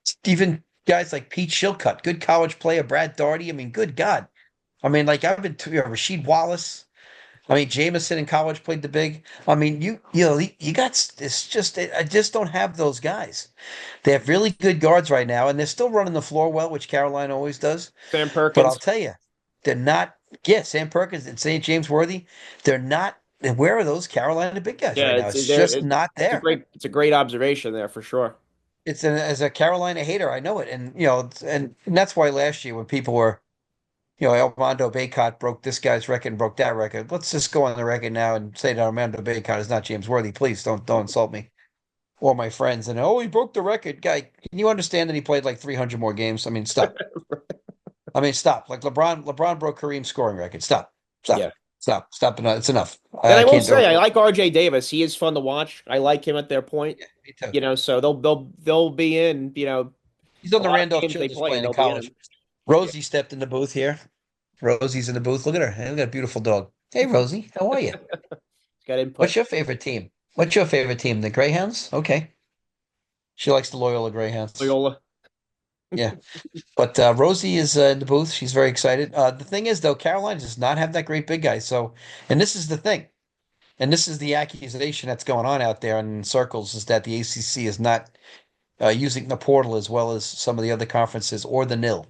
guys like Pete Chilcutt, good college player, Brad Daugherty. I mean, good God, I mean, like I've been to Rasheed Wallace. I mean, Jameson in college played the big. I mean, you got it's just I just don't have those guys. They have really good guards right now, and they're still running the floor well, which Carolina always does. Sam But I'll Perkins. tell you, they're not. Yeah, Sam Perkins and St. James Worthy, they're not. Where are those Carolina big guys Yeah, right now? it's It's there. just not there. It's a great observation there for sure. As a Carolina hater, I know it, and and that's why last year when people were, Armando Bacot broke this guy's record and broke that record. Let's just go on the record now and say that Armando Bacot is not James Worthy. Please don't insult me. or my friends, and oh, he broke the record. Guy, can you understand that he played like 300 more games? I mean, stop. I mean, stop. Like LeBron broke Kareem's scoring record. Stop, Yeah. stop, stop. It's enough. And I I will can't do say, I it. like RJ Davis. He is fun to watch. I like him at their point. Yeah, me too. So they'll be in, He's on a the lot of Randolph games they Children's play, and playing in they'll be in college. them. Yeah. Rosie stepped in the booth here. Rosie's in the booth. Look at her. Hey, look at that beautiful dog. Hey, Rosie, how are you? Got input. What's your favorite team? What's your favorite team? The Greyhounds? Okay. She likes the Loyola Greyhounds. Loyola. Yeah. But Rosie is in the booth. She's very excited. The thing is, though, Carolina does not have that great big guy. So, and this is the thing, and this is the accusation that's going on out there in circles, is that the ACC is not using the portal as well as some of the other conferences or the nil.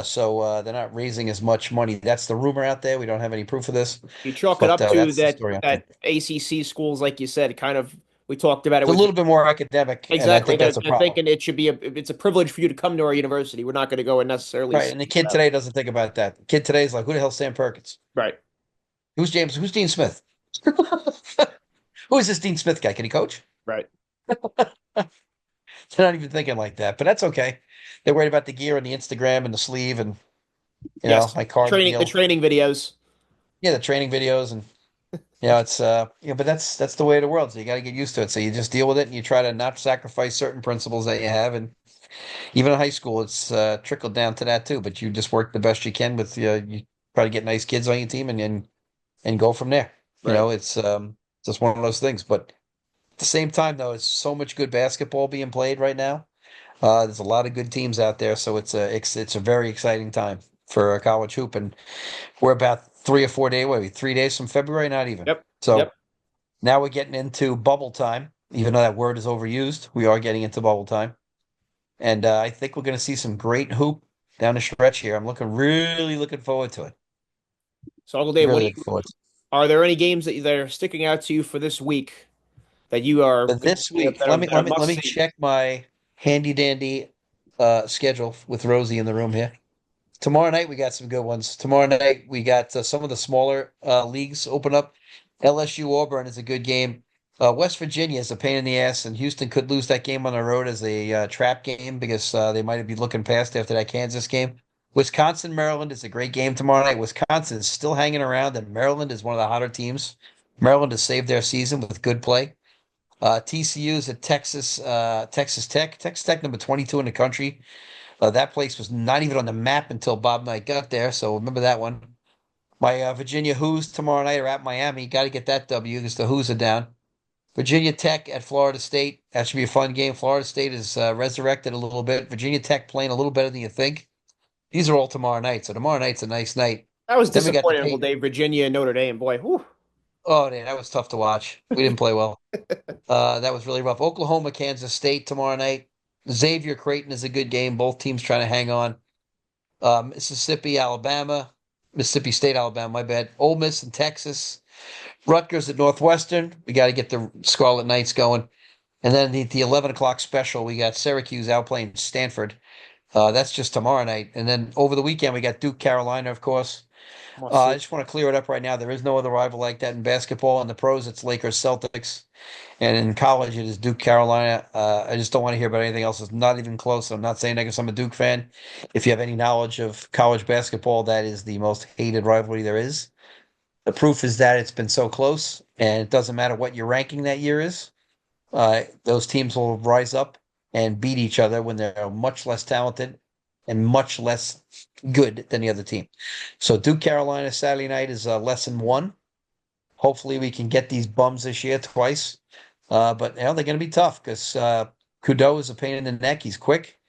So they're not raising as much money. That's the rumor out there. We don't have any proof of this, You chalk it but up to that's the story out there. that ACC schools, like you said, kind of we talked about it It's a with little bit more academic, and I exactly. think that's a They're problem. thinking it should be it's a privilege for you to come to our university. We're not going to go and necessarily Right. see And the you kid about today doesn't think about that. The kid today is like, who the hell's Sam Perkins? right, Who's James? Who's Dean Smith? Who is this Dean Smith guy? Can he coach? right. They're not even thinking like that, but that's okay. They're worried about the gear and the Instagram and the sleeve and, Yes, my card the deal. training videos. Yeah, the training videos and, it's, but that's the way of the world. So you got to get used to it. So you just deal with it and you try to not sacrifice certain principles that you have. And even in high school, it's trickled down to that too. But you just work the best you can with, you try to get nice kids on your team and go from there. Right. It's just one of those things. But at the same time, though, it's so much good basketball being played right now. There's a lot of good teams out there, so it's a very exciting time for college hoop, and we're about 3 or 4 days, wait, 3 days from February, not even. Yep. So Yep. now we're getting into bubble time, even though that word is overused. We are getting into bubble time, and I think we're going to see some great hoop down the stretch here. I'm really looking forward to it. So Uncle Dave, Really looking forward to it. are there any games that are sticking out to you for this week that you are But this week, that let are, me that let are me let must me see? check my handy dandy schedule with Rosie in the room here. Tomorrow night we got some good ones. Tomorrow night we got some of the smaller leagues open up. LSU Auburn is a good game. West Virginia is a pain in the ass, and Houston could lose that game on the road as a trap game because they might be looking past after that Kansas game. Wisconsin Maryland is a great game tomorrow night. Wisconsin is still hanging around, and Maryland is one of the hotter teams. Maryland has saved their season with good play. TCU is at Texas Tech. Texas Tech number 22 in the country. That place was not even on the map until Bob Knight got there, so remember that one. My Virginia Hoos tomorrow night are at Miami. Got to get that W because the Hoos are down. Virginia Tech at Florida State. That should be a fun game. Florida State is resurrected a little bit. Virginia Tech playing a little better than you think. These are all tomorrow night, so tomorrow night's a nice night. I was Then we got the disappointed, Uncle Pay. Dave, Virginia and Notre Dame. Boy, whew. Oh, man, that was tough to watch. We didn't play well. That was really rough. Oklahoma, Kansas State tomorrow night. Xavier Creighton is a good game. Both teams trying to hang on. Mississippi, Alabama, Mississippi State, Alabama, my bad. Ole Miss and Texas. Rutgers at Northwestern. We got to get the Scarlet Knights going. And then the 11 o'clock special, we got Syracuse outplaying Stanford. That's just tomorrow night. And then over the weekend, we got Duke, Carolina, of course. Must I see. just want to clear it up right now. There is no other rival like that in basketball. In the pros, it's Lakers, Celtics. And in college, it is Duke, Carolina. I just don't want to hear about anything else. It's not even close. I'm not saying that because I'm a Duke fan. If you have any knowledge of college basketball, that is the most hated rivalry there is. The proof is that it's been so close, and it doesn't matter what your ranking that year is. Those teams will rise up and beat each other when they're much less talented and much less good than the other team. So Duke, Carolina, Saturday night is lesson one. Hopefully, we can get these bums this year twice. But they're going to be tough because Kudo is a pain in the neck. He's quick.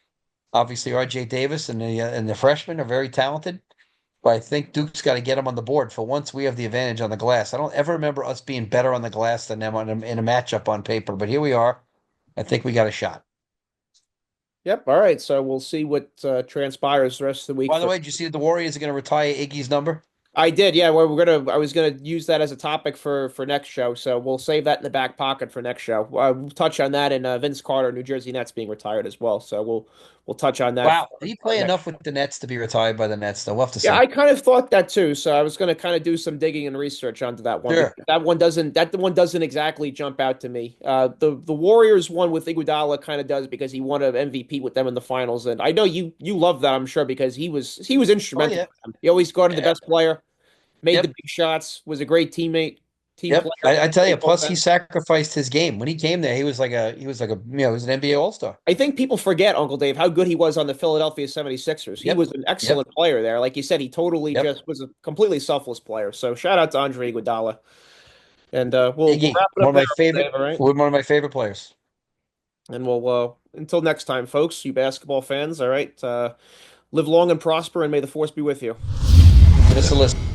Obviously, RJ Davis and the freshmen are very talented. But I think Duke's got to get them on the board. For once, we have the advantage on the glass. I don't ever remember us being better on the glass than them in a matchup on paper. But here we are. I think we got a shot. Yep. All right. So we'll see what transpires the rest of the week By the for. way, did you see that the Warriors are going to retire Iggy's number? I did. Yeah. Well, I was gonna use that as a topic for next show. So we'll save that in the back pocket for next show. We'll touch on that and Vince Carter, New Jersey Nets being retired as well. So we'll touch on that Wow. for Did he play next. enough with the Nets to be retired by the Nets, though? We'll have to Yeah, see. I kind of thought that too. So I was going to kind of do some digging and research onto that one Sure. because that one doesn't exactly jump out to me. The Warriors one with Iguodala kind of does because he won an MVP with them in the finals, and I know you love that, I'm sure, because he was Oh, instrumental yeah. for them. He always guarded the Yeah. best player, made the Yep. big shots, was a great teammate, team Yep. player, I tell you, great plus he defense. sacrificed his game. When he came there, he was an NBA All-Star. I think people forget, Uncle Dave, how good he was on the Philadelphia 76ers. He Yep. was an Yep. excellent player there. Like you said, he totally Yep. just was a completely selfless player. So shout out to Andre Iguodala. And we'll Iggy, wrap it up there, Uncle Dave, all right? one of my favorite players. And we'll until next time, folks, you basketball fans, all right? Live long and prosper, and may the force be with you. Give us a listen.